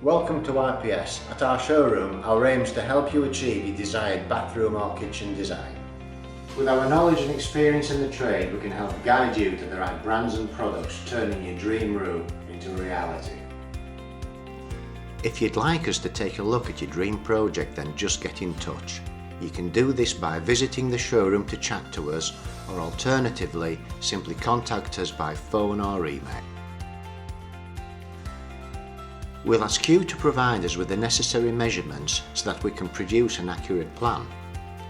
Welcome to YPS. At our showroom, our aim is to help you achieve your desired bathroom or kitchen design. With our knowledge and experience in the trade, we can help guide you to the right brands and products, turning your dream room into a reality. If you'd like us to take a look at your dream project, then just get in touch. You can do this by visiting the showroom to chat to us, or alternatively, simply contact us by phone or email. We'll ask you to provide us with the necessary measurements so that we can produce an accurate plan.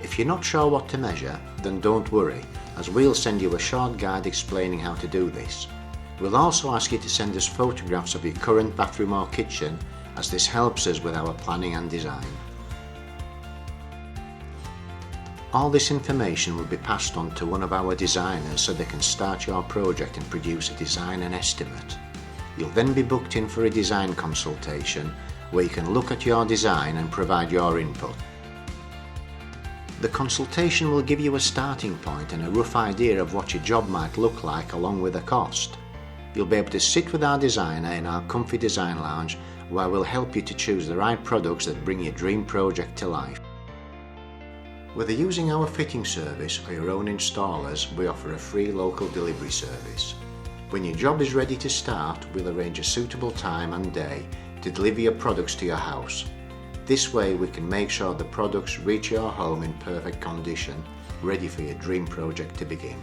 If you're not sure what to measure, then don't worry, as we'll send you a short guide explaining how to do this. We'll also ask you to send us photographs of your current bathroom or kitchen, as this helps us with our planning and design. All this information will be passed on to one of our designers so they can start your project and produce a design and estimate. You'll then be booked in for a design consultation where you can look at your design and provide your input. The consultation will give you a starting point and a rough idea of what your job might look like along with a cost. You'll be able to sit with our designer in our comfy design lounge where we'll help you to choose the right products that bring your dream project to life. Whether using our fitting service or your own installers, we offer a free local delivery service. When your job is ready to start, we'll arrange a suitable time and day to deliver your products to your house. This way we can make sure the products reach your home in perfect condition, ready for your dream project to begin.